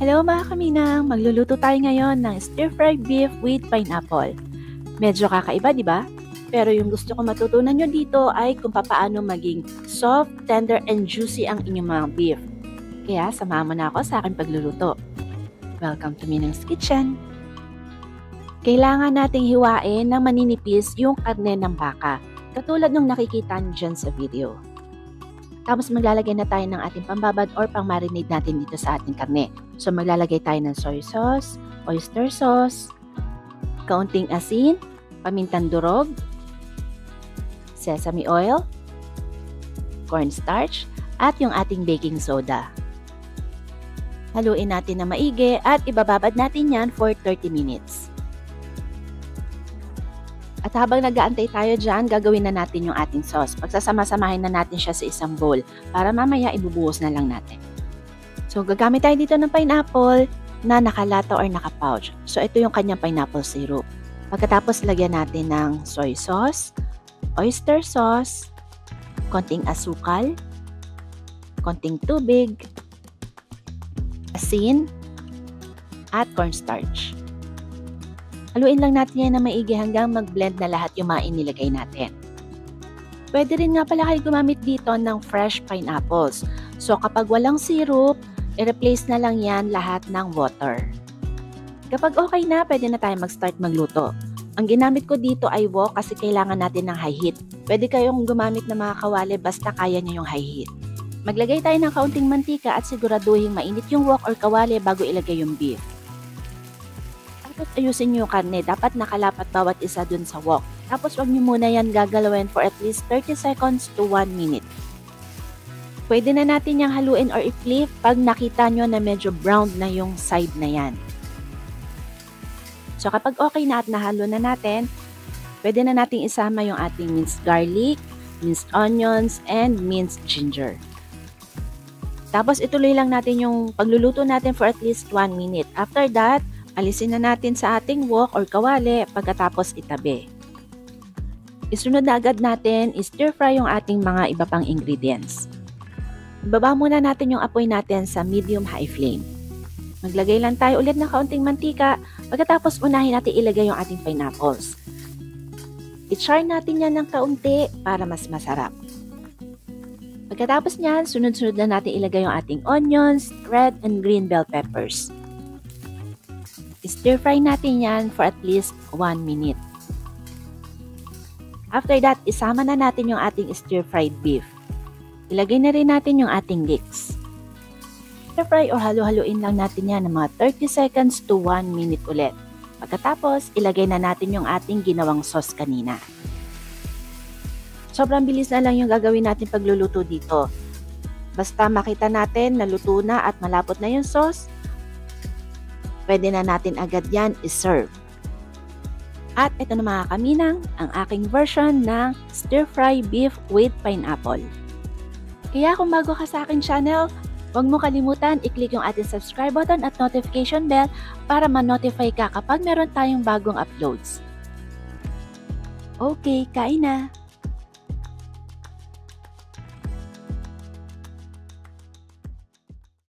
Hello mga kaminang! Magluluto tayo ngayon ng stir-fried beef with pineapple. Medyo kakaiba, di ba? Pero yung gusto ko matutunan nyo dito ay kung paano maging soft, tender, and juicy ang inyong mga beef. Kaya samahan mo na ako sa aking pagluluto. Welcome to Minang's Kitchen! Kailangan nating hiwain ng maninipis yung karne ng baka, katulad ng nakikita nyo dyan sa video. Tapos maglalagay na tayo ng ating pambabad or pang-marinate natin dito sa ating karne. So maglalagay tayo ng soy sauce, oyster sauce, kaunting asin, pamintang durog, sesame oil, cornstarch, at yung ating baking soda. Haluin natin na maigi at ibababad natin yan for 30 minutes. At habang nag-aantay tayo dyan, gagawin na natin yung ating sauce. Pagsasama-samahin na natin siya sa isang bowl para mamaya ibubuhos na lang natin. So, gagamit tayo dito ng pineapple na nakalata or nakapouch. So, ito yung kanyang pineapple syrup. Pagkatapos, lagyan natin ng soy sauce, oyster sauce, konting asukal, konting tubig, asin, at cornstarch. Haluin lang natin yan na maigi hanggang mag-blend na lahat yung mga inilagay natin. Pwede rin nga pala kayo gumamit dito ng fresh pineapples. So kapag walang syrup, i-replace na lang yan lahat ng water. Kapag okay na, pwede na tayo mag-start magluto. Ang ginamit ko dito ay wok kasi kailangan natin ng high heat. Pwede kayong gumamit ng mga kawali basta kaya nyo yung high heat. Maglagay tayo ng kaunting mantika at siguraduhin mainit yung wok or kawali bago ilagay yung beef. Tapos ayusin nyo yung karne. Dapat nakalapat bawat isa dun sa wok. Tapos wag nyo muna yan gagalawin for at least 30 seconds to 1 minute. Pwede na natin yung haluin or i-flip pag nakita nyo na medyo brown na yung side na yan. So kapag okay na at nahalo na natin, pwede na nating isama yung ating minced garlic, minced onions, and minced ginger. Tapos ituloy lang natin yung pagluluto natin for at least 1 minute. After that, alisin na natin sa ating wok or kawali pagkatapos itabi. Isunod na agad natin, stir fry yung ating mga iba pang ingredients. Ibaba muna natin yung apoy natin sa medium-high flame. Maglagay lang tayo ulit ng kaunting mantika, pagkatapos unahin natin ilagay yung ating pineapples. I-char natin yan ng kaunti para mas masarap. Pagkatapos niyan, sunod-sunod na natin ilagay yung ating onions, red and green bell peppers. Stir fry natin yan for at least 1 minute. After that, isama na natin yung ating stir-fried beef. Ilagay na rin natin yung ating leeks. Stir-fry o halo-haluin lang natin yan ng mga 30 seconds to 1 minute ulit. Pagkatapos, ilagay na natin yung ating ginawang sauce kanina. Sobrang bilis na lang yung gagawin natin pagluluto dito. Basta makita natin na luto na at malapot na yung sauce, pwede na natin agad yan i-serve. At ito na mga kaminang, ang aking version ng stir-fry beef with pineapple. Kaya kung bago ka sa aking channel, huwag mo kalimutan i-click yung ating subscribe button at notification bell para ma-notify ka kapag meron tayong bagong uploads. Okay, kain na!